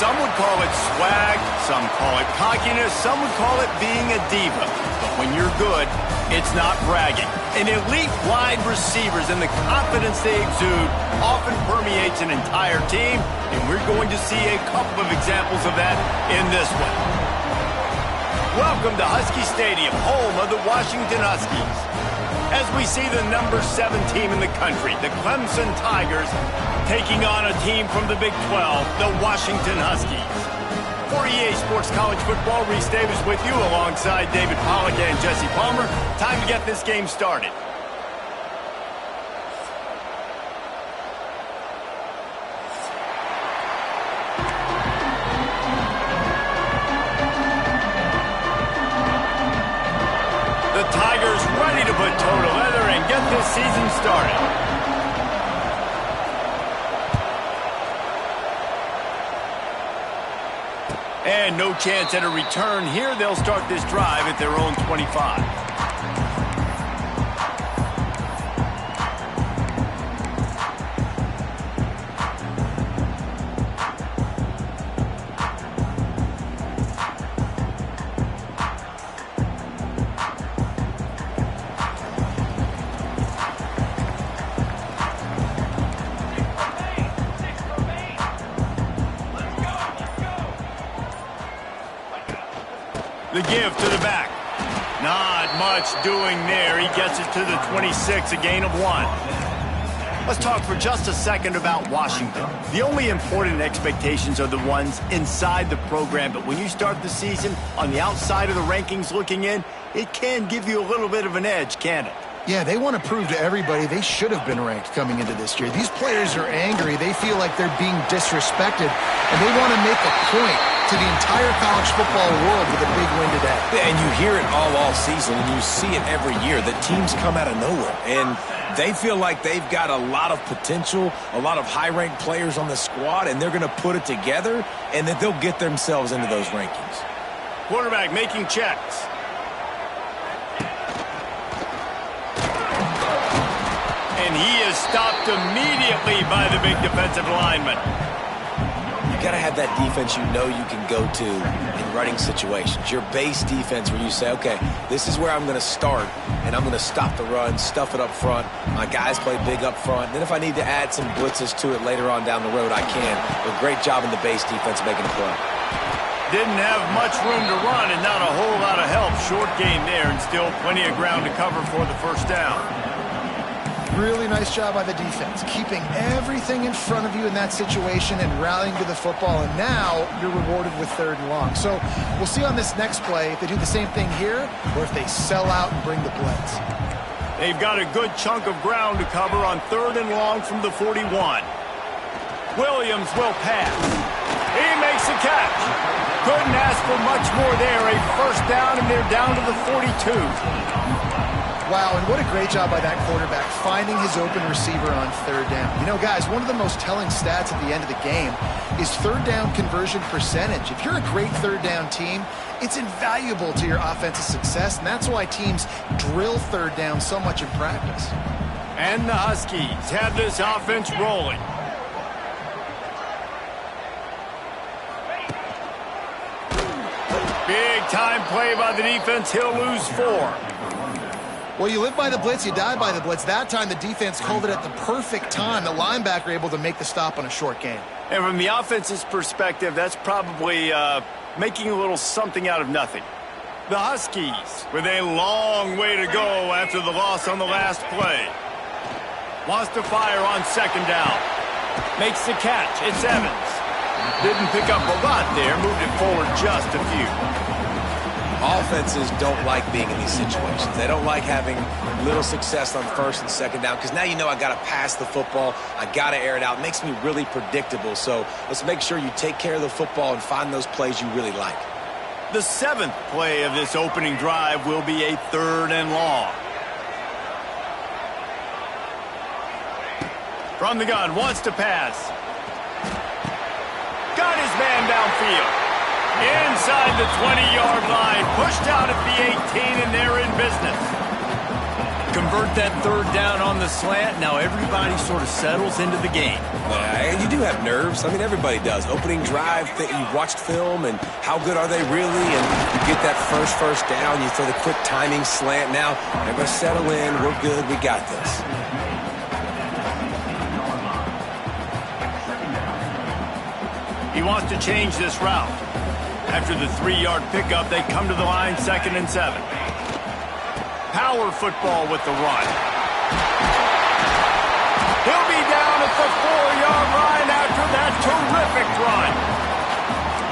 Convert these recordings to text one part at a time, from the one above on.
Some would call it swag, some call it cockiness, some would call it being a diva. But when you're good, it's not bragging. An elite wide receivers and the confidence they exude often permeates an entire team, and we're going to see a couple of examples of that in this one. Welcome to Husky Stadium, home of the Washington Huskies. As we see the number 7 team in the country, the Clemson Tigers, taking on a team from the Big 12, the Washington Huskies. For EA Sports College Football, Reese Davis with you alongside David Pollack and Jesse Palmer. Time to get this game started. The Tigers ready to put toe to leather and get this season started. And no chance at a return here. They'll start this drive at their own 25. The give to the back. Not much doing there. He gets it to the 26, a gain of 1. Let's talk for just a second about Washington. The only important expectations are the ones inside the program, but when you start the season on the outside of the rankings looking in, it can give you a little bit of an edge, can't it? Yeah, they want to prove to everybody they should have been ranked coming into this year. These players are angry. They feel like they're being disrespected, and they want to make a point to the entire college football world with a big win today. Yeah, and you hear it all season, and you see it every year. The teams come out of nowhere, and they feel like they've got a lot of potential, a lot of high-ranked players on the squad, and they're going to put it together, and that they'll get themselves into those rankings. Quarterback making checks. And he is stopped immediately by the big defensive lineman. You got to have that defense you know you can go to in running situations. Your base defense where you say, okay, this is where I'm going to start, and I'm going to stop the run, stuff it up front. My guys play big up front. Then if I need to add some blitzes to it later on down the road, I can. But great job in the base defense making a play. Didn't have much room to run and not a whole lot of help. Short game there and still plenty of ground to cover for the first down. Really nice job by the defense, keeping everything in front of you in that situation and rallying to the football, and now you're rewarded with 3rd and long. So we'll see on this next play if they do the same thing here or if they sell out and bring the blitz. They've got a good chunk of ground to cover on 3rd and long from the 41. Williams will pass. He makes the catch. Couldn't ask for much more there. A first down, and they're down to the 42. Wow, and what a great job by that quarterback, finding his open receiver on 3rd down. You know, guys, one of the most telling stats at the end of the game is 3rd down conversion percentage. If you're a great 3rd down team, it's invaluable to your offensive success, and that's why teams drill 3rd down so much in practice. And the Huskies have this offense rolling. Big-time play by the defense. He'll lose 4. Well, you live by the blitz, you die by the blitz. That time the defense called it at the perfect time. The linebacker able to make the stop on a short gain. And from the offense's perspective, that's probably making a little something out of nothing. The Huskies with a long way to go after the loss on the last play. Wants to fire on 2nd down. Makes the catch. It's Evans. Didn't pick up a lot there. Moved it forward just a few. Offenses don't like being in these situations. They don't like having little success on 1st and 2nd down because now you know I got to pass the football. I got to air it out. It makes me really predictable. So let's make sure you take care of the football and find those plays you really like. The 7th play of this opening drive will be a 3rd and long. From the gun, wants to pass. Got his man downfield. Inside the 20-yard line, pushed out at the 18, and they're in business. Convert that third down on the slant. Now everybody sort of settles into the game. And you do have nerves. I mean, everybody does. Opening drive, you've watched film, and how good are they really? And you get that first down. You throw the quick timing slant. Now they're going to settle in. We're good. We got this. He wants to change this route. After the 3-yard pickup, they come to the line 2nd and 7. Power football with the run. He'll be down at the 4-yard line after that terrific run.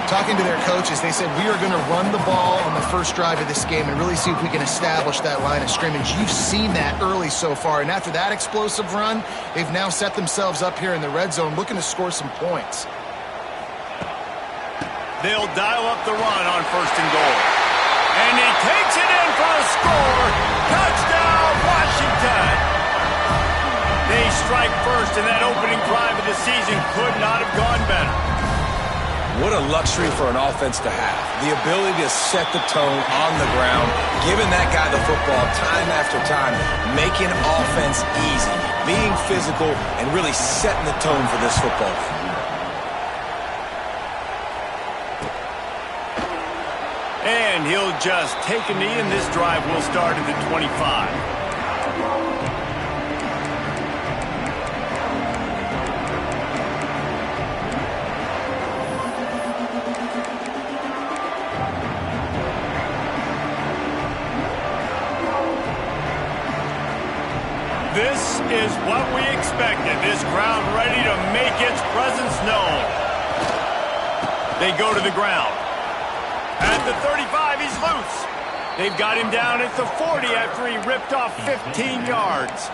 Talking to their coaches, they said, we are going to run the ball on the first drive of this game and really see if we can establish that line of scrimmage. You've seen that early so far, and after that explosive run, they've now set themselves up here in the red zone looking to score some points. They'll dial up the run on 1st and goal. And he takes it in for a score. Touchdown, Washington. They strike first, and that opening drive of the season could not have gone better. What a luxury for an offense to have. The ability to set the tone on the ground, giving that guy the football time after time, making offense easy, being physical, and really setting the tone for this football game. And he'll just take a knee, and this drive will start at the 25. This is what we expected. This crowd ready to make its presence known. They go to the ground. At the 35, he's loose. They've got him down at the 40 after he ripped off 15 yards.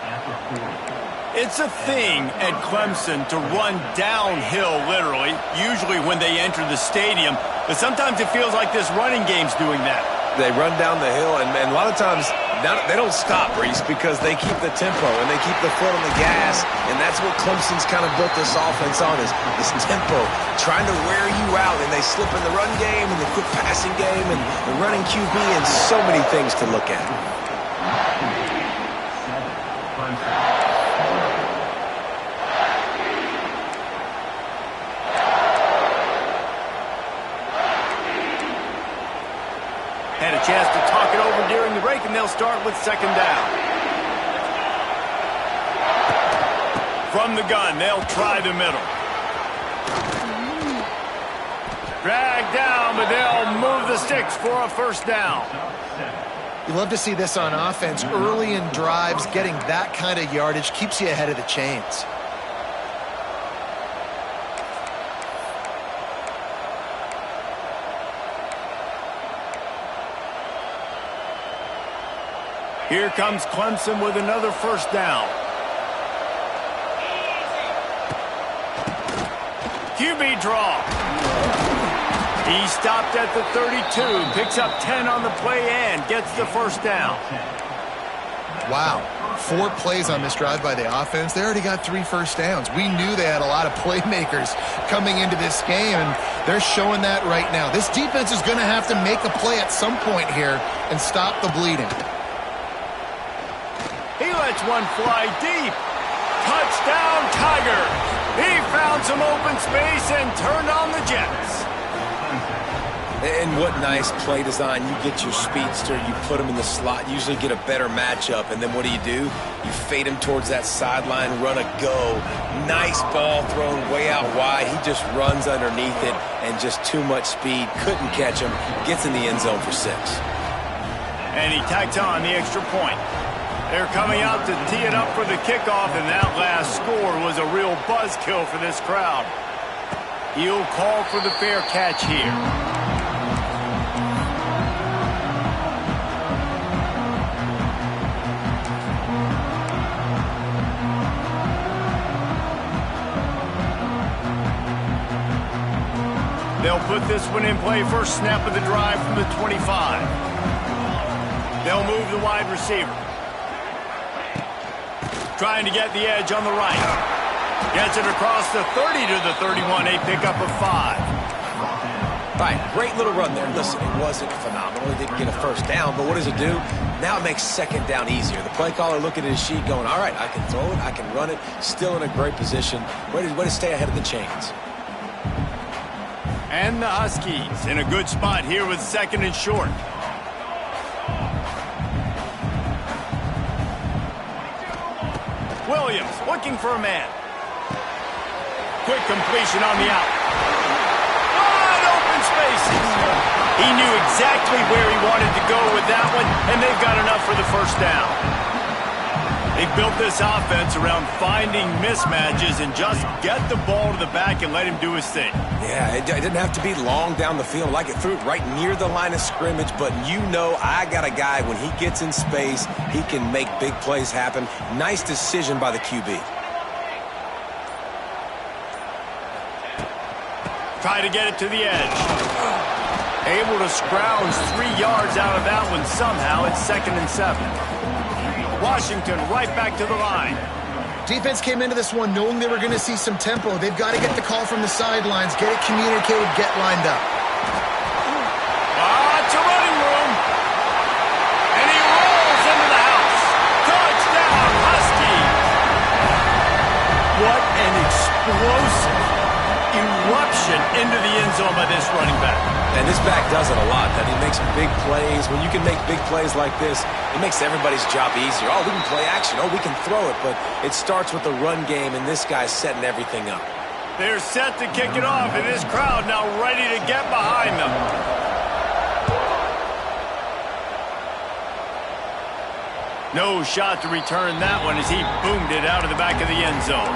It's a thing at Clemson to run downhill, literally, usually when they enter the stadium. But sometimes it feels like this running game's doing that. They run down the hill, and a lot of times they don't stop, Reese, because they keep the tempo and they keep the foot on the gas, and that's what Clemson's kind of built this offense on, is this tempo, trying to wear you out, and they slip in the run game and the quick passing game and the running QB and so many things to look at. Had a chance to talk it over during the break, and they'll start with 2nd down. From the gun, they'll try the middle. Dragged down, but they'll move the sticks for a 1st down. You love to see this on offense. Early in drives, getting that kind of yardage keeps you ahead of the chains. Here comes Clemson with another 1st down. QB draw. He stopped at the 32, picks up 10 on the play and gets the 1st down. Wow. 4 plays on this drive by the offense. They already got 3 first downs. We knew they had a lot of playmakers coming into this game, and they're showing that right now. This defense is going to have to make a play at some point here and stop the bleeding. He lets one fly deep. Touchdown, Tigers. He found some open space and turned on the Jets. And what nice play design. You get your speedster, you put him in the slot, usually get a better matchup, and then what do? You fade him towards that sideline, run a go. Nice ball thrown way out wide. He just runs underneath it, and just too much speed. Couldn't catch him. Gets in the end zone for 6. And he tacks on the extra point. They're coming out to tee it up for the kickoff, and that last score was a real buzzkill for this crowd. He'll call for the fair catch here. They'll put this one in play, first snap of the drive from the 25. They'll move the wide receiver. Trying to get the edge on the right. Gets it across the 30 to the 31, a pickup of 5. Right, great little run there. Listen, it wasn't phenomenal. He didn't get a first down, but what does it do? Now it makes second down easier. The play caller looking at his sheet going, all right, I can throw it, I can run it, still in a great position. Way to stay ahead of the chains. And the Huskies in a good spot here with second and short. Williams looking for a man. Quick completion on the out. Wide open spaces. He knew exactly where he wanted to go with that one, and they've got enough for the first down. They've built this offense around finding mismatches and just get the ball to the back and let him do his thing. Yeah, it didn't have to be long down the field. Like it threw it right near the line of scrimmage, but you know I got a guy, when he gets in space, he can make big plays happen. Nice decision by the QB. Try to get it to the edge. Able to scrounge 3 yards out of that one somehow. It's 2nd and 7. Washington right back to the line. Defense came into this one knowing they were going to see some tempo. They've got to get the call from the sidelines, get it communicated, get lined up. Lots of running room. And he rolls into the house. Touchdown, Husky. What an explosive eruption into the end zone by this running back. And this back does it a lot. That he makes big plays. When you can make big plays like this, it makes everybody's job easier. Oh, we can play action. Oh, we can throw it. But it starts with the run game, and this guy's setting everything up. They're set to kick it off, and this crowd now ready to get behind them. No shot to return that one as he boomed it out of the back of the end zone.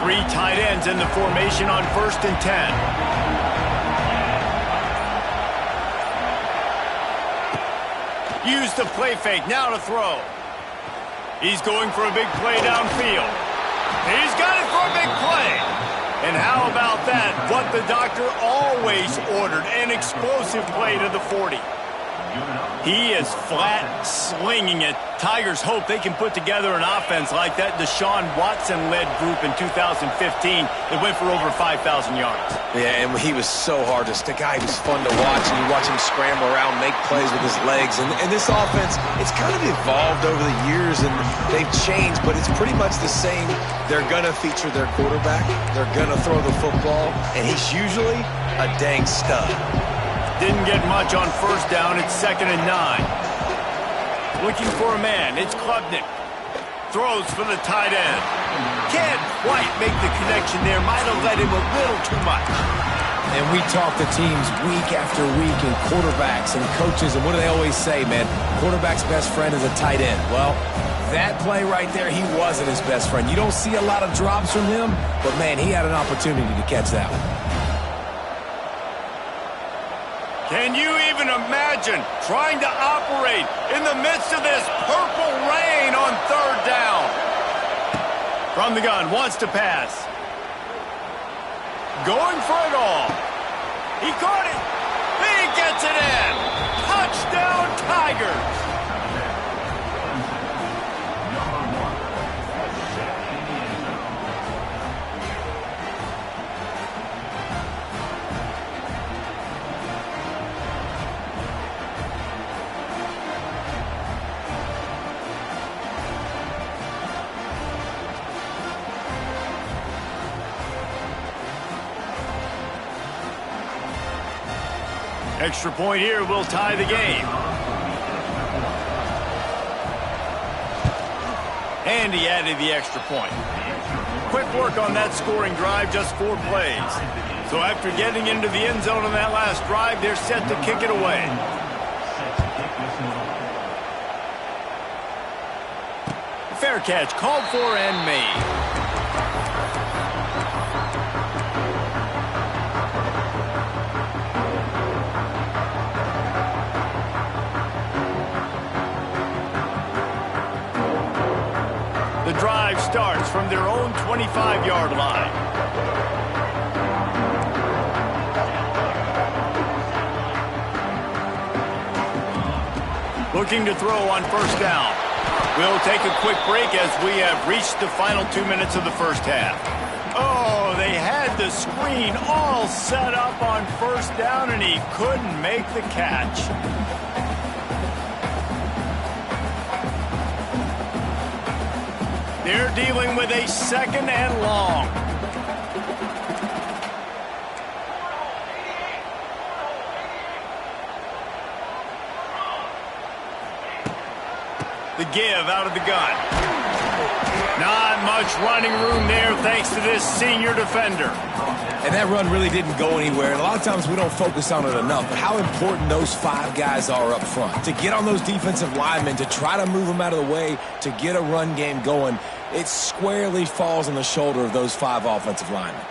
Three tight ends in the formation on 1st and 10. Use the play fake, now to throw. He's going for a big play downfield. He's got it for a big play. And how about that? What the doctor always ordered, an explosive play to the 40. He is flat slinging it. Tigers hope they can put together an offense like that Deshaun Watson-led group in 2015 that went for over 5,000 yards. Yeah, and he was so hard to stick. He was fun to watch, and you watch him scramble around, make plays with his legs. And this offense, it's kind of evolved over the years, and they've changed, but it's pretty much the same. They're going to feature their quarterback. They're going to throw the football, and he's usually a dang stud. Didn't get much on 1st down. It's 2nd and 9. Looking for a man. It's Klubnik. Throws for the tight end. Can't quite make the connection there. Might have let him a little too much. And we talk to teams week after week, and quarterbacks and coaches, and what do they always say, man? Quarterback's best friend is a tight end. Well, that play right there, he wasn't his best friend. You don't see a lot of drops from him, but, man, he had an opportunity to catch that one. Can you even imagine trying to operate in the midst of this purple rain on 3rd down? From the gun, wants to pass. Going for it all. He caught it. He gets it in. Touchdown, Tigers. Extra point here will tie the game. And he added the extra point. Quick work on that scoring drive, just 4 plays. So after getting into the end zone on that last drive, they're set to kick it away. Fair catch, called for and made. The drive starts from their own 25-yard line. Looking to throw on first down. We'll take a quick break as we have reached the final 2 minutes of the first half. Oh, they had the screen all set up on first down, and he couldn't make the catch. They're dealing with a second and long. The give out of the gun. Not much running room there thanks to this senior defender. And that run really didn't go anywhere. And a lot of times we don't focus on it enough, but how important those 5 guys are up front. To get on those defensive linemen, to try to move them out of the way, to get a run game going, it squarely falls on the shoulder of those 5 offensive linemen.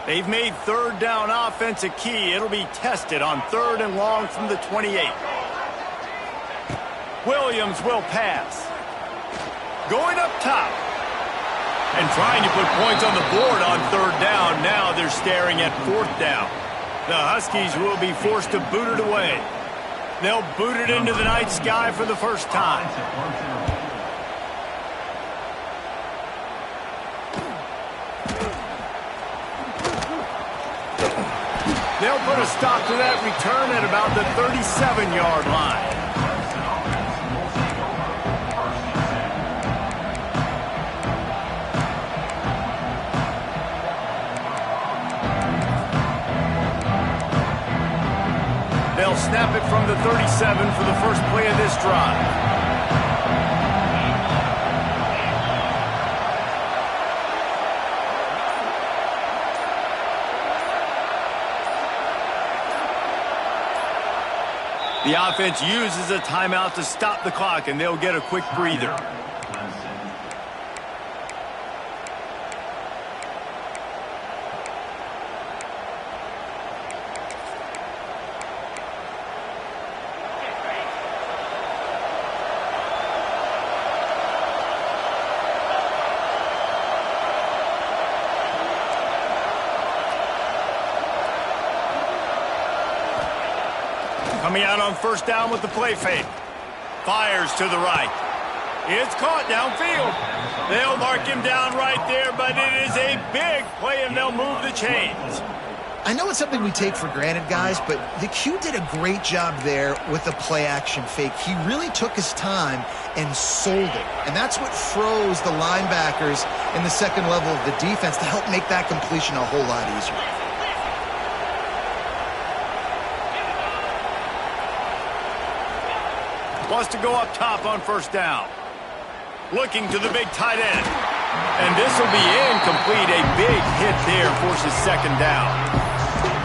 They've made third down offense a key. It'll be tested on third and long from the 28. Williams will pass. Going up top. And trying to put points on the board on third down. Now they're staring at fourth down. The Huskies will be forced to boot it away. They'll boot it into the night sky for the first time. They'll put a stop to that return at about the 37-yard line. They'll snap it from the 37 for the first play of this drive. The offense uses a timeout to stop the clock, and they'll get a quick breather. Coming out on first down with the play fake. Fires to the right. It's caught downfield. They'll mark him down right there, but it is a big play, and they'll move the chains. I know it's something we take for granted, guys, but the Q did a great job there with the play-action fake. He really took his time and sold it, and that's what froze the linebackers in the second level of the defense to help make that completion a whole lot easier. Wants to go up top on first down. Looking to the big tight end. And this will be incomplete. A big hit there forces second down.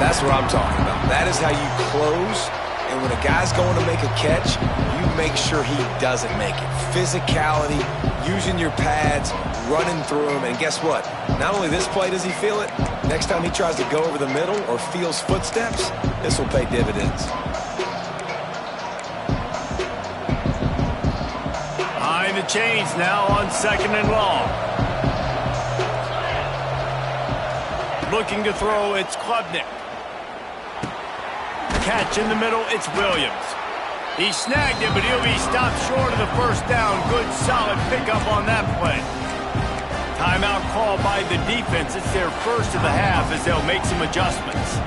That's what I'm talking about. That is how you close. And when a guy's going to make a catch, you make sure he doesn't make it. Physicality, using your pads, running through him. And guess what? Not only this play does he feel it, next time he tries to go over the middle or feels footsteps, this will pay dividends. Behind the chains now on second and long. Looking to throw, it's Klubnik. Catch in the middle, it's Williams. He snagged it, but he'll be stopped short of the first down. Good, solid pickup on that play. Timeout called by the defense. It's their first of the half as they'll make some adjustments.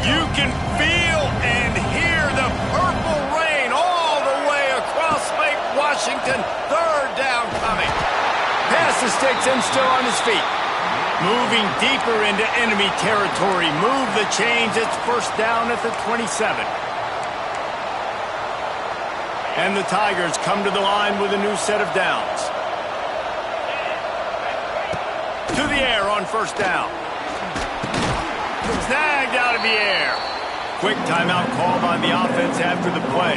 You can feel and hear the purple rain all the way across Lake Washington. Third down coming. Pass the sticks and still on his feet. Moving deeper into enemy territory. Move the chains. It's first down at the 27. And the Tigers come to the line with a new set of downs. To the air on first down. Snagged out of the air. quick timeout called on the offense after the play.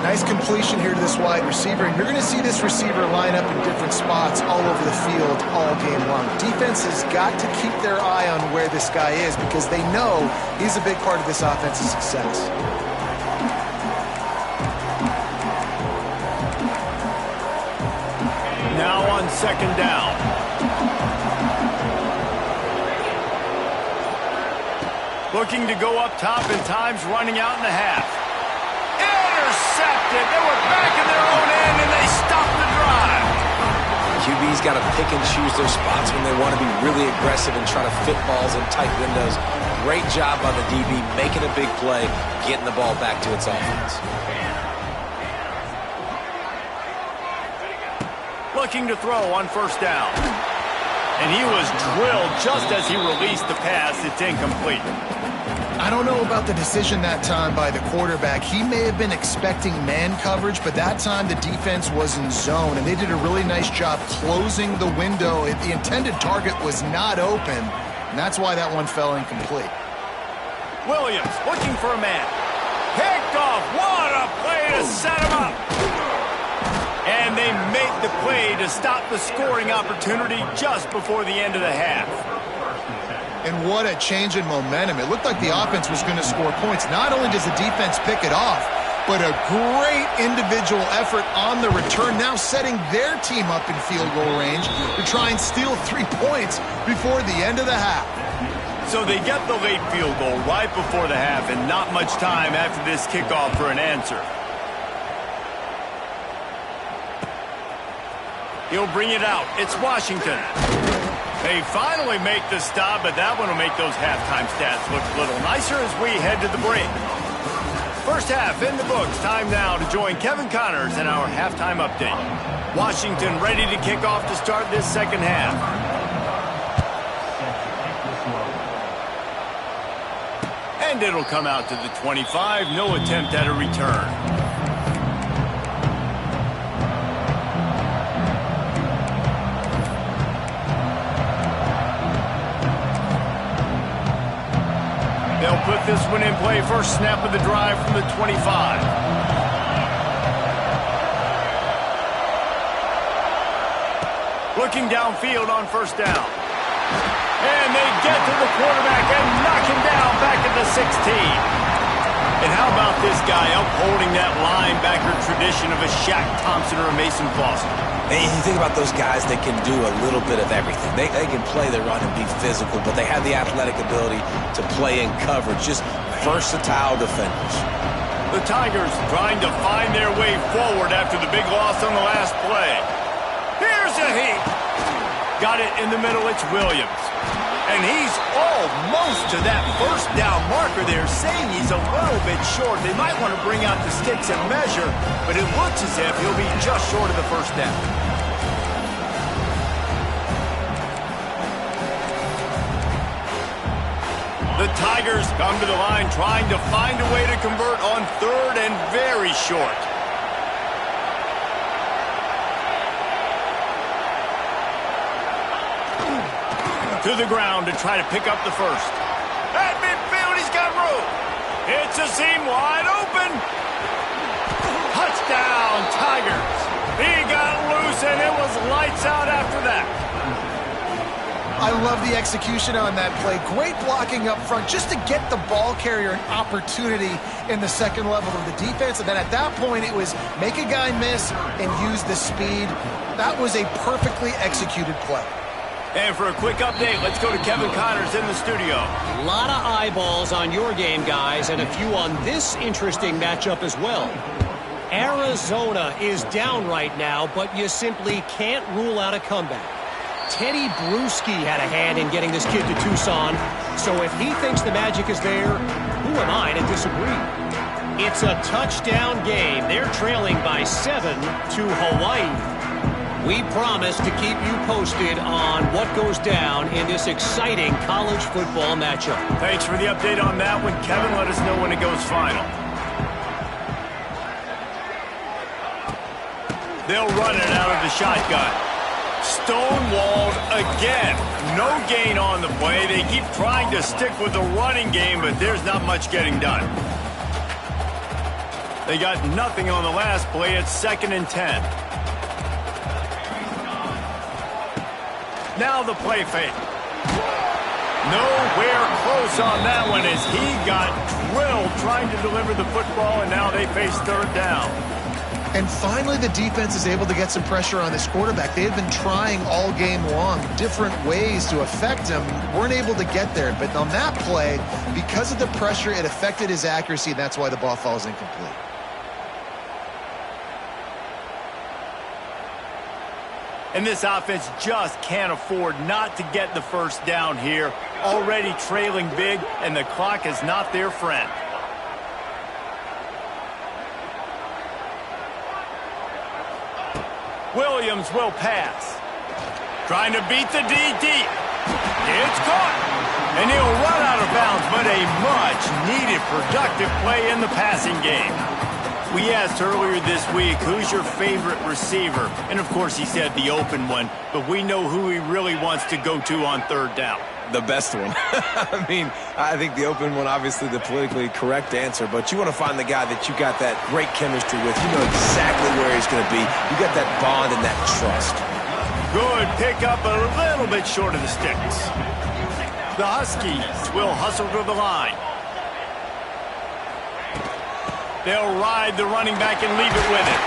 Nice completion here to this wide receiver, and you're going to see this receiver line up in different spots all over the field all game long. Defense has got to keep their eye on where this guy is because they know he's a big part of this offense's success. Now on second down. Looking to go up top, and time's running out in the half. Intercepted. They were back in their own end, and they stopped the drive. QB's got to pick and choose their spots when they want to be really aggressive and try to fit balls in tight windows. Great job by the DB making a big play, getting the ball back to its offense. Looking to throw on first down. And he was drilled just as he released the pass. It's incomplete. I don't know about the decision that time by the quarterback. He may have been expecting man coverage, but that time the defense was in zone, and they did a really nice job closing the window. The intended target was not open, and that's why that one fell incomplete. Williams looking for a man. Picked off. What a play to set him up. And they make the play to stop the scoring opportunity just before the end of the half. And what a change in momentum. It looked like the offense was going to score points. Not only does the defense pick it off, but a great individual effort on the return, now setting their team up in field goal range to try and steal 3 points before the end of the half. So they get the late field goal right before the half, and not much time after this kickoff for an answer. He'll bring it out. It's Washington. They finally make the stop, but that one will make those halftime stats look a little nicer as we head to the break. First half in the books. Time now to join Kevin Connors in our halftime update. Washington ready to kick off to start this second half. And it'll come out to the 25. No attempt at a return. They'll put this one in play. First snap of the drive from the 25. Looking downfield on first down. And they get to the quarterback and knock him down back at the 16. And how about this guy upholding that linebacker tradition of a Shaq Thompson or a Mason Foster? And you think about those guys that can do a little bit of everything. They can play the run and be physical, but they have the athletic ability to play in coverage. Just versatile defenders. The Tigers trying to find their way forward after the big loss on the last play. Here's a heat. Got it in the middle. It's Williams. And he's almost to that first down marker there, saying he's a little bit short. They might want to bring out the sticks and measure, but it looks as if he'll be just short of the first down. The Tigers come to the line trying to find a way to convert on third and very short. To the ground to try to pick up the first. At midfield, he's got room. It's a seam wide open. Touchdown, Tigers. He got loose, and it was lights out after that. I love the execution on that play. Great blocking up front just to get the ball carrier an opportunity in the second level of the defense. And then at that point, it was make a guy miss and use the speed. That was a perfectly executed play. And for a quick update, let's go to Kevin Connors in the studio. A lot of eyeballs on your game, guys, and a few on this interesting matchup as well. Arizona is down right now, but you simply can't rule out a comeback. Teddy Bruschi had a hand in getting this kid to Tucson, so if he thinks the magic is there, who am I to disagree? It's a touchdown game. They're trailing by 7 to Hawaii. We promise to keep you posted on what goes down in this exciting college football matchup. Thanks for the update on that one, Kevin. Let us know when it goes final. They'll run it out of the shotgun. Stonewalled again. No gain on the play. They keep trying to stick with the running game, but there's not much getting done. They got nothing on the last play. It's 2nd and 10. Now the play fake. Nowhere close on that one as he got drilled trying to deliver the football, and now they face 3rd down. And finally, the defense is able to get some pressure on this quarterback. They had been trying all game long different ways to affect him. Weren't able to get there. But on that play, because of the pressure, it affected his accuracy, and that's why the ball falls incomplete. And this offense just can't afford not to get the 1st down here. Already trailing big, and the clock is not their friend. Williams will pass. Trying to beat the DT. It's caught. And he'll run out of bounds, but a much-needed productive play in the passing game. We asked earlier this week, who's your favorite receiver? And, of course, he said the open one, but we know who he really wants to go to on 3rd down. The best one. I mean, I think the open one, obviously the politically correct answer, but you want to find the guy that you got that great chemistry with. You know exactly where he's going to be. You got that bond and that trust. Good pickup, a little bit short of the sticks. The Huskies will hustle to the line. They'll ride the running back and leave it with him.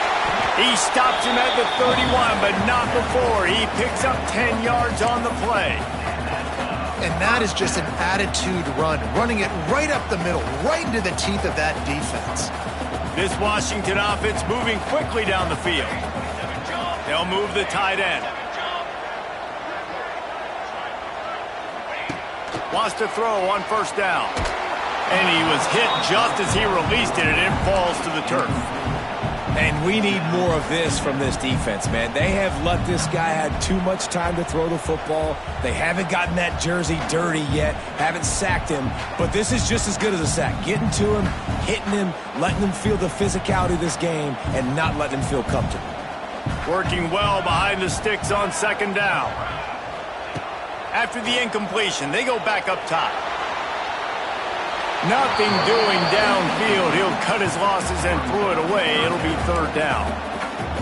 He stops him at the 31, but not before. He picks up 10 yards on the play. And that is just an attitude run, running it right up the middle, right into the teeth of that defense. This Washington offense moving quickly down the field. They'll move the tight end. Wants to throw on 1st down. And he was hit just as he released it, and it falls to the turf. And we need more of this from this defense, man. They have let this guy have too much time to throw the football. They haven't gotten that jersey dirty yet, haven't sacked him. But this is just as good as a sack. Getting to him, hitting him, letting him feel the physicality of this game, and not letting him feel comfortable. Working well behind the sticks on 2nd down. After the incompletion, they go back up top. Nothing doing downfield. He'll cut his losses and throw it away. It'll be 3rd down.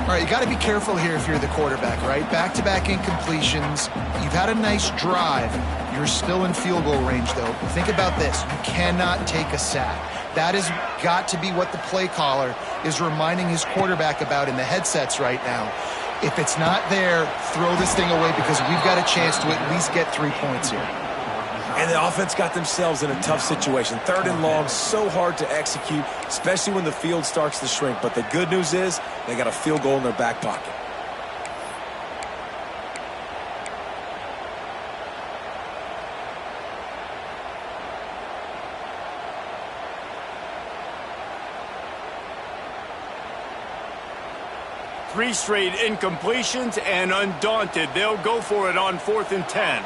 All right, you got to be careful here if you're the quarterback, right? Back-to-back incompletions. You've had a nice drive. You're still in field goal range, though. Think about this. You cannot take a sack. That has got to be what the play caller is reminding his quarterback about in the headsets right now. If it's not there, throw this thing away because we've got a chance to at least get 3 points here. And the offense got themselves in a tough situation. 3rd and long, so hard to execute, especially when the field starts to shrink. But the good news is they got a field goal in their back pocket. Three straight incompletions, and undaunted, they'll go for it on 4th and 10.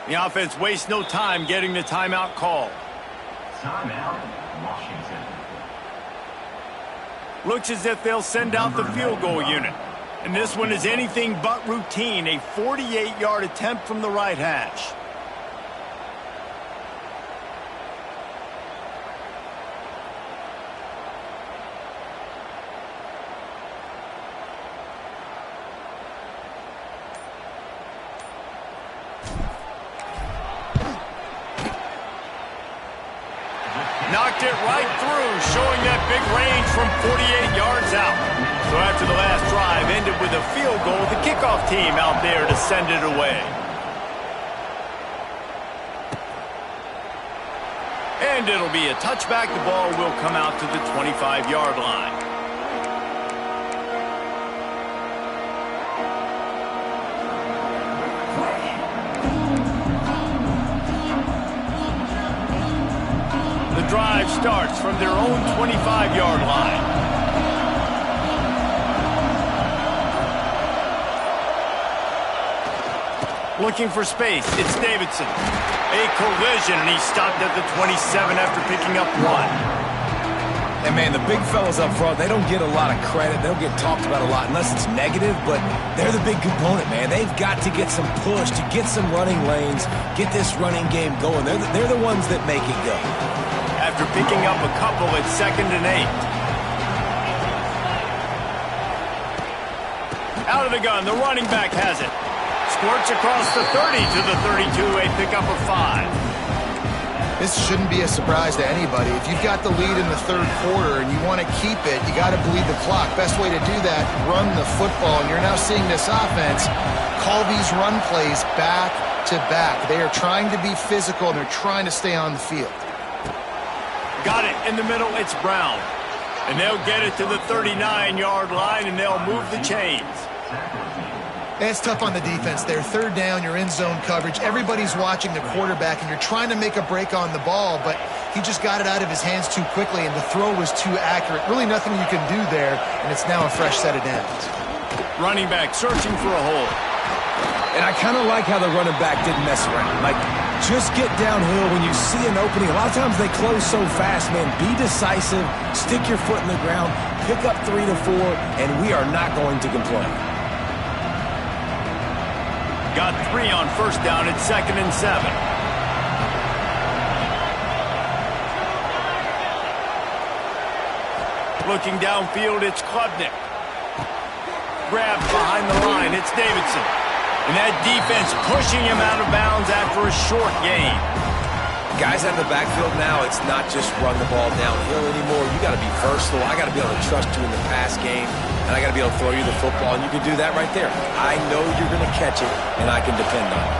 The offense wastes no time getting the timeout call. Timeout, Washington. Looks as if they'll send out the field goal unit. And this one is anything but routine, a 48-yard attempt from the right hash. Knocked it right through, showing that big range from 48 yards out. So after the last drive ended with a field goal, the kickoff team out there to send it away. And it'll be a touchback. The ball will come out to the 25-yard line. The drive starts from their own 25-yard line. Looking for space. It's Davidson. A collision, and he stopped at the 27 after picking up 1. And, man, the big fellas up front, they don't get a lot of credit. They don't get talked about a lot unless it's negative, but they're the big component, man. They've got to get some push, to get some running lanes, get this running game going. They're the ones that make it go. After picking up a couple, it's 2nd and 8. Out of the gun, the running back has it. Squirts across the 30 to the 32, a pickup of 5. This shouldn't be a surprise to anybody. If you've got the lead in the 3rd quarter and you want to keep it, you got to bleed the clock. Best way to do that, run the football. And you're now seeing this offense call these run plays back to back. They are trying to be physical, and they're trying to stay on the field. Got it in the middle. It's Brown. And they'll get it to the 39-yard line, and they'll move the chains. It's tough on the defense there. 3rd down, you're in zone coverage. Everybody's watching the quarterback, and you're trying to make a break on the ball, but he just got it out of his hands too quickly, and the throw was too accurate. Really nothing you can do there, and it's now a fresh set of downs. Running back searching for a hole. And I kind of like how the running back didn't mess around. Like, just get downhill when you see an opening. A lot of times they close so fast, man. Be decisive, stick your foot in the ground, pick up 3 to 4, and we are not going to complain. Got 3 on 1st down. It's 2nd and 7. Looking downfield, it's Klubnik. Grabbed behind the line, it's Davidson. And that defense pushing him out of bounds after a short gain. Guys at the backfield now, it's not just run the ball downhill anymore. You got to be versatile. I got to be able to trust you in the pass game, and I got to be able to throw you the football, and you can do that right there. I know you're going to catch it, and I can depend on it.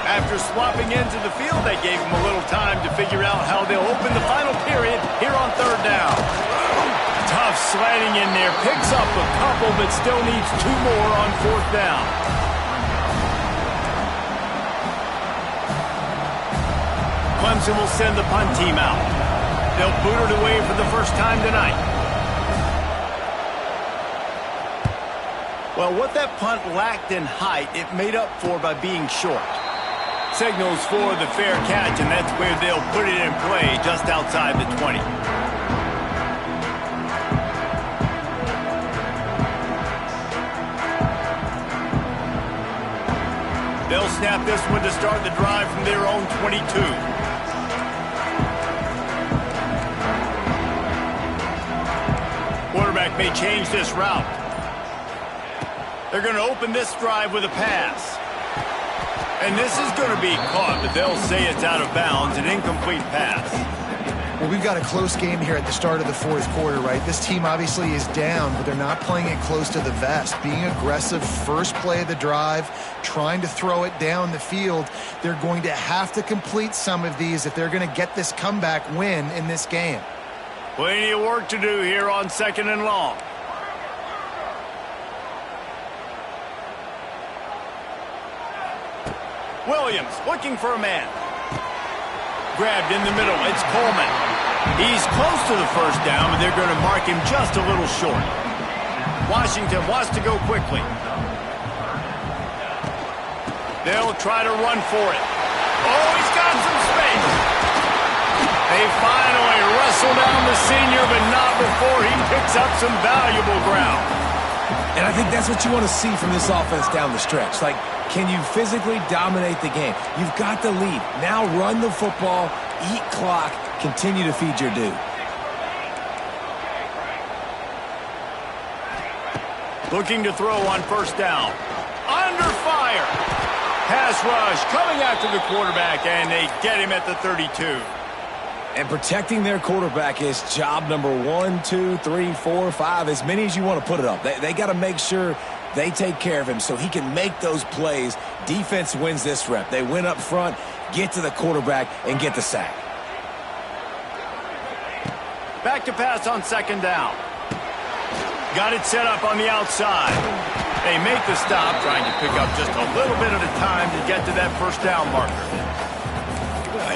After swapping into the field, they gave him a little time to figure out how they'll open the final period here on 3rd down. Tough slanting in there. Picks up a couple, but still needs 2 more on 4th down. Clemson will send the punt team out. They'll boot it away for the first time tonight. Well, what that punt lacked in height, it made up for by being short. Signals for the fair catch, and that's where they'll put it in play just outside the 20. They'll snap this one to start the drive from their own 22. Quarterback may change this route. They're going to open this drive with a pass. And this is going to be caught, but they'll say it's out of bounds, an incomplete pass. Well, we've got a close game here at the start of the 4th quarter, right? This team obviously is down, but they're not playing it close to the vest. Being aggressive, first play of the drive, trying to throw it down the field. They're going to have to complete some of these if they're going to get this comeback win in this game. Plenty of work to do here on 2nd and long. Williams looking for a man. Grabbed in the middle. It's Coleman. He's close to the first down, but they're going to mark him just a little short. Washington wants to go quickly. They'll try to run for it. Oh, he's got some space. They finally wrestle down the senior, but not before he picks up some valuable ground. And I think that's what you want to see from this offense down the stretch. Like, can you physically dominate the game? You've got the lead. Now run the football, eat clock, continue to feed your dude. Looking to throw on first down. Under fire. Pass rush coming after the quarterback, and they get him at the 32. And protecting their quarterback is job number 1, 2, 3, 4, 5, as many as you want to put it up. They got to make sure they take care of him so he can make those plays. Defense wins this rep. They win up front, get to the quarterback, and get the sack. Back to pass on second down. Got it set up on the outside. They make the stop, trying to pick up just a little bit at a time to get to that first down marker.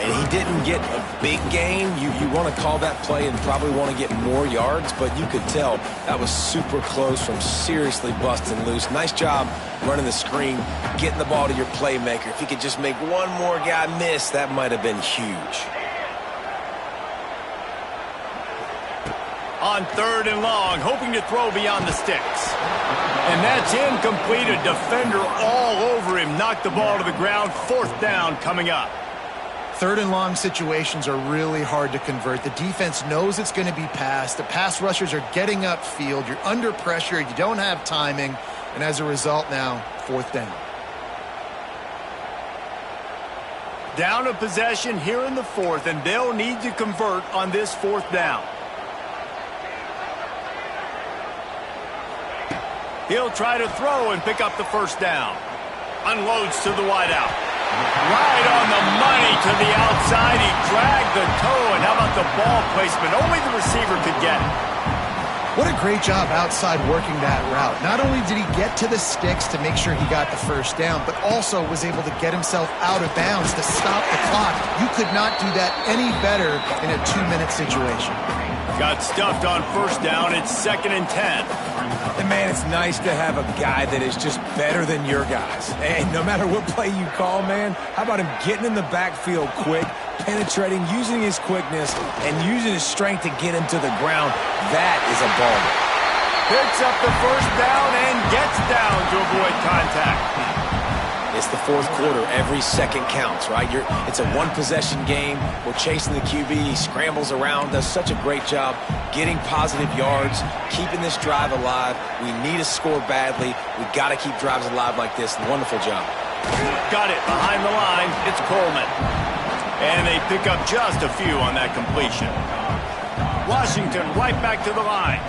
He didn't get a big gain. You want to call that play and probably want to get more yards, but you could tell that was super close from seriously busting loose. Nice job running the screen, getting the ball to your playmaker. If he could just make one more guy miss, that might have been huge. On third and long, hoping to throw beyond the sticks. And that's incomplete. A defender all over him. Knocked the ball to the ground. Fourth down coming up. Third and long situations are really hard to convert. The defense knows it's going to be passed. The pass rushers are getting upfield. You're under pressure. You don't have timing. And as a result now, fourth down. Down a possession here in the fourth, and they'll need to convert on this fourth down. He'll try to throw and pick up the first down. Unloads to the wideout. Right on the money to the outside. He dragged the toe, and how about the ball placement? Only the receiver could get it. What a great job outside working that route. Not only did he get to the sticks to make sure he got the first down, but also was able to get himself out of bounds to stop the clock. You could not do that any better in a 2-minute situation. Got stuffed on first down. It's 2nd and 10. And, man, it's nice to have a guy that is just better than your guys. And no matter what play you call, man, how about him getting in the backfield quick, penetrating, using his quickness, and using his strength to get him to the ground? That is a baller. Picks up the first down and gets down to avoid contact. It's the fourth quarter. Every second counts, right? It's a one-possession game. We're chasing the QB. He scrambles around, does such a great job getting positive yards, keeping this drive alive. We need to score badly. We got to keep drives alive like this. Wonderful job. Got it behind the line. It's Coleman. And they pick up just a few on that completion. Washington right back to the line.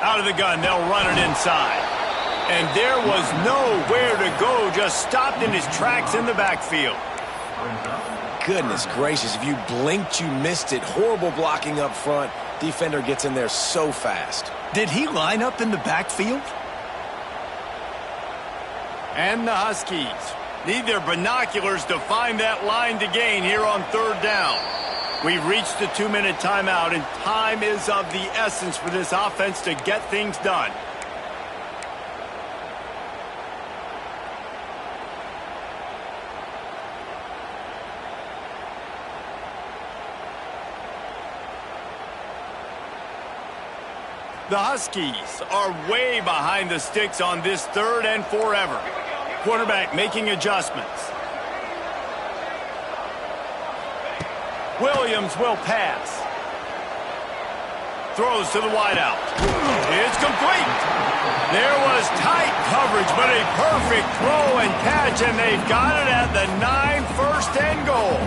Out of the gun, they'll run it inside. And there was nowhere to go, just stopped in his tracks in the backfield. Goodness gracious, if you blinked, you missed it. Horrible blocking up front. Defender gets in there so fast. Did he line up in the backfield? And the Huskies need their binoculars to find that line to gain here on third down. We've reached the 2-minute timeout, and time is of the essence for this offense to get things done. The Huskies are way behind the sticks on this third and forever. Quarterback making adjustments. Williams will pass. Throws to the wideout. It's complete. There was tight coverage, but a perfect throw and catch, and they've got it at the 9, 1st and goal.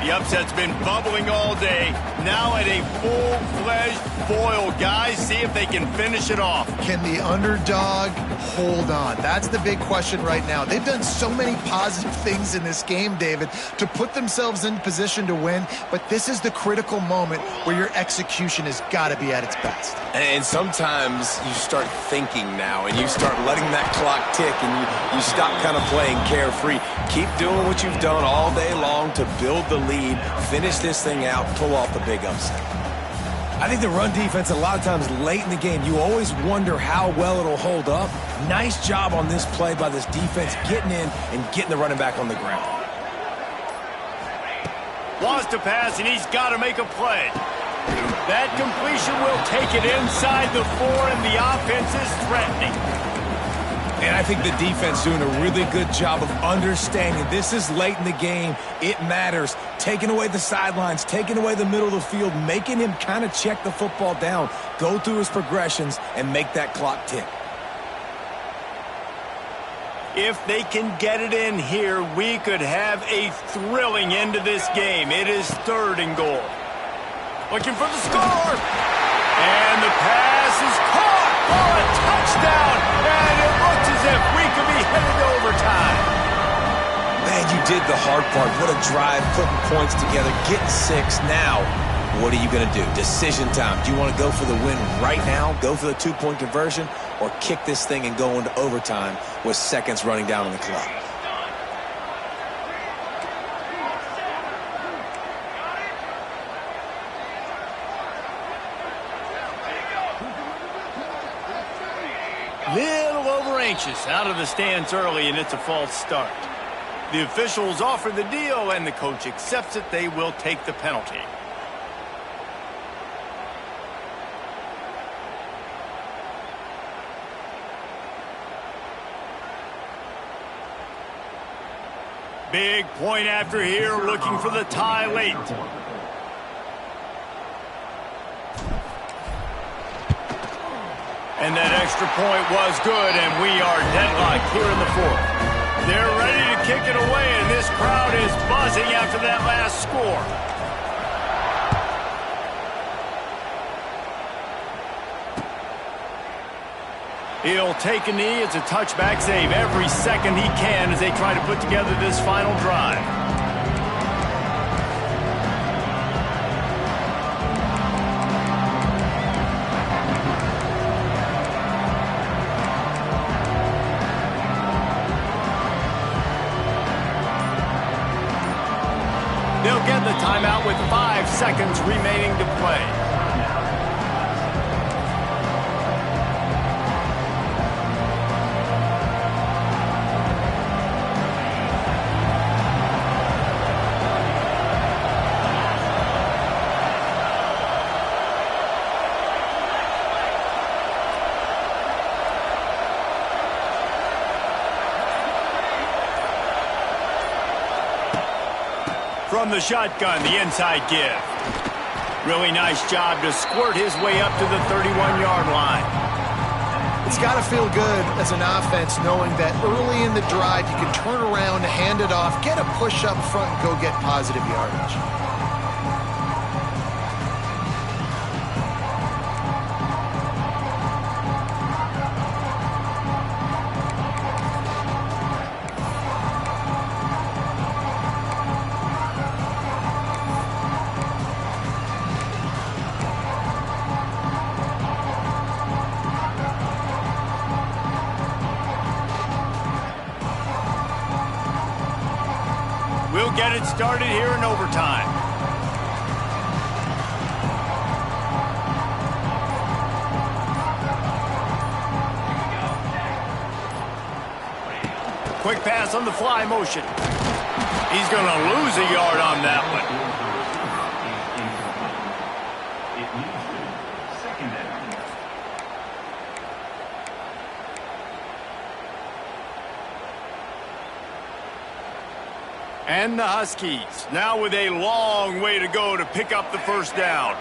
The upset's been bubbling all day. Now at a full-fledged boil. Guys, see if they can finish it off. Can the underdog hold on? That's the big question right now. They've done so many positive things in this game, David, to put themselves in position to win, but this is the critical moment where your execution has got to be at its best. And sometimes you start thinking now, and you start letting that clock tick, and you stop kind of playing carefree. Keep doing what you've done all day long to build the lead, finish this thing out, pull off the big upset. I think the run defense, a lot of times late in the game, you always wonder how well it'll hold up. Nice job on this play by this defense, getting in and getting the running back on the ground. Wants to pass, and he's got to make a play. That completion will take it inside the 4, and the offense is threatening. And I think the defense doing a really good job of understanding this is late in the game. It matters. Taking away the sidelines, taking away the middle of the field, making him kind of check the football down, go through his progressions, and make that clock tick. If they can get it in here, we could have a thrilling end to this game. It is 3rd and goal. Looking for the score. And the pass is caught for a touchdown. And it looks as if we could be headed to overtime. Man, you did the hard part. What a drive, putting points together, getting 6. Now, what are you going to do? Decision time. Do you want to go for the win right now, go for the 2-point conversion, or kick this thing and go into overtime with seconds running down on the clock? Little over anxious out of the stands early, and it's a false start. The officials offer the deal, and the coach accepts it. They will take the penalty. Big point after here, looking for the tie late. And that extra point was good, and we are deadlocked here in the 4th. They're ready to kick it away, and this crowd is buzzing after that last score. He'll take a knee. It's a touchback save every second he can as they try to put together this final drive. They'll get the timeout with 5 seconds remaining to play. From the shotgun, the inside give. Really nice job to squirt his way up to the 31-yard line. It's got to feel good as an offense knowing that early in the drive you can turn around, hand it off, get a push up front, and go get positive yardage. We'll get it started here in overtime. Quick pass on the fly motion. He's going to lose a yard on that one. And the Huskies now with a long way to go to pick up the first down.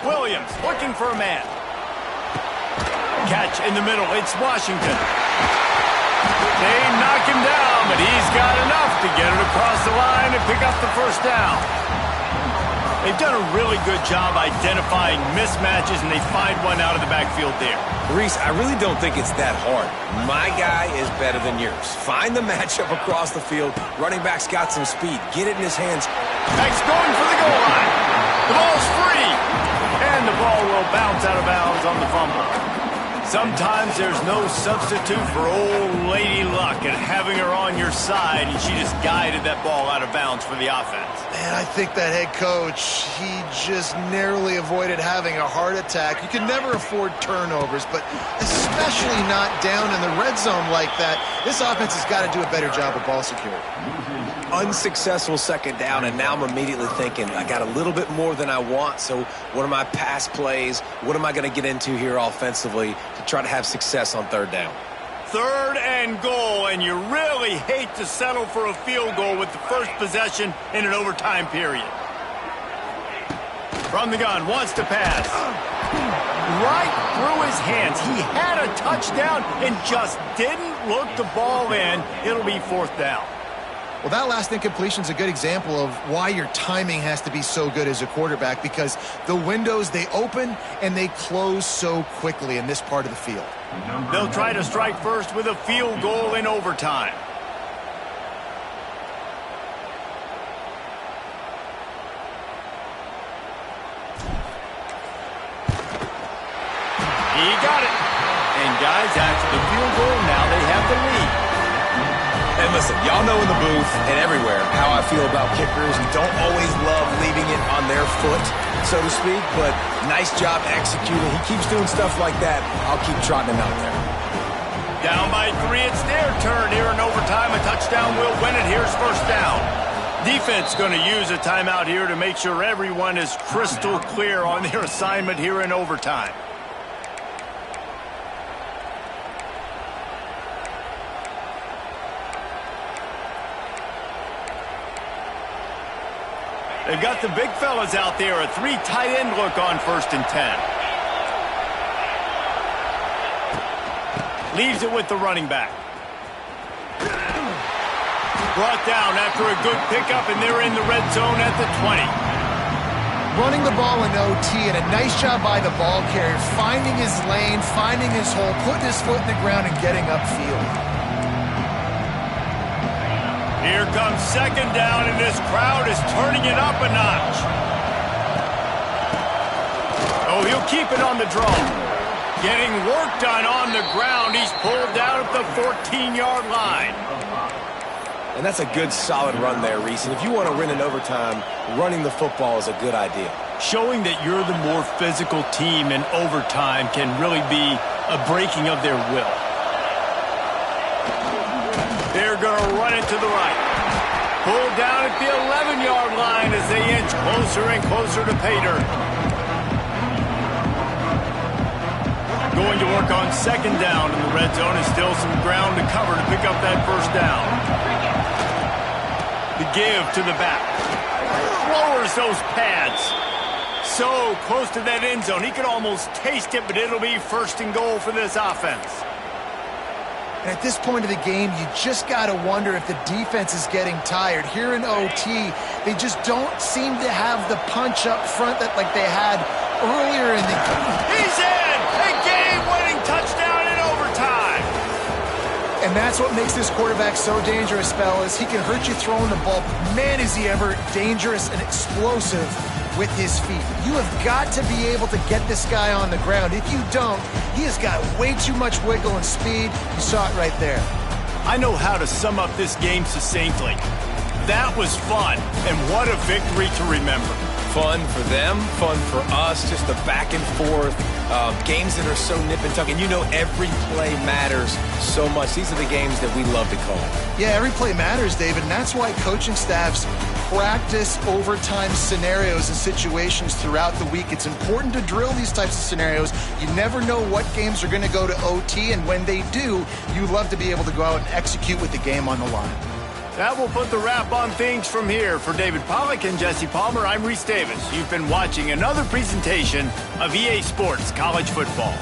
Williams looking for a man. Catch in the middle. It's Washington. They knock him down, but he's got enough to get it across the line and pick up the first down. They've done a really good job identifying mismatches, and they find one out of the backfield there. Reese, I really don't think it's that hard. My guy is better than yours. Find the matchup across the field. Running back's got some speed. Get it in his hands. Back's going for the goal line. The ball's free. And the ball will bounce out of bounds on the fumble. Sometimes there's no substitute for old lady luck, and having her on your near side, and she just guided that ball out of bounds for the offense. Man, I think that head coach, he just narrowly avoided having a heart attack. You can never afford turnovers, but especially not down in the red zone like that. This offense has got to do a better job of ball security. Unsuccessful second down, and now I'm immediately thinking, I got a little bit more than I want, so what are my pass plays? What am I going to get into here offensively to try to have success on third down? 3rd and goal, and you really hate to settle for a field goal with the first possession in an overtime period. From the gun, wants to pass. Right through his hands. He had a touchdown and just didn't look the ball in. It'll be 4th down. Well, that last incompletion is a good example of why your timing has to be so good as a quarterback, because the windows, they open and they close so quickly in this part of the field. They'll try to strike first with a field goal in overtime. He got it. And guys, after the field goal, now they have the lead. And listen, y'all know in the booth and everywhere how I feel about kickers. You don't always love leaving it on their foot, so to speak, but nice job executing. He keeps doing stuff like that. I'll keep trotting him out there. Down by 3, it's their turn here in overtime. A touchdown will win it. Here's 1st down. Defense going to use a timeout here to make sure everyone is crystal clear on their assignment here in overtime. They've got the big fellas out there. A 3 tight end look on 1st and 10. Leaves it with the running back. Brought down after a good pickup, and they're in the red zone at the 20. Running the ball in OT, and a nice job by the ball carrier, finding his lane, finding his hole, putting his foot in the ground, and getting upfield. Here comes 2nd down, and this crowd is turning it up a notch. Oh, he'll keep it on the draw. Getting work done on the ground. He's pulled down at the 14-yard line. And that's a good, solid run there, Reese. And if you want to win in overtime, running the football is a good idea. Showing that you're the more physical team in overtime can really be a breaking of their will. They're going to run it to the right. Pulled down at the 11-yard line as they inch closer and closer to pay dirt. Going to work on 2nd down in the red zone, and still some ground to cover to pick up that 1st down. The give to the back. Lowers those pads. So close to that end zone. He could almost taste it, but it'll be 1st and goal for this offense. And at this point of the game, you just got to wonder if the defense is getting tired. Here in OT, they just don't seem to have the punch up front that like they had earlier in the game. He's in! A game-winning touchdown in overtime! And that's what makes this quarterback so dangerous, fellas. He can hurt you throwing the ball. Man, is he ever dangerous and explosive with his feet. You have got to be able to get this guy on the ground. If you don't, he has got way too much wiggle and speed. You saw it right there. I know how to sum up this game succinctly. That was fun, and what a victory to remember. Fun for them, fun for us, just the back and forth, games that are so nip and tuck. And you know every play matters so much. These are the games that we love to call. Yeah, every play matters, David, and that's why coaching staffs practice overtime scenarios and situations throughout the week. It's important to drill these types of scenarios. You never know what games are going to go to OT, and when they do, you love to be able to go out and execute with the game on the line. That will put the wrap on things from here. For David Pollack and Jesse Palmer, I'm Reese Davis. You've been watching another presentation of EA Sports College Football.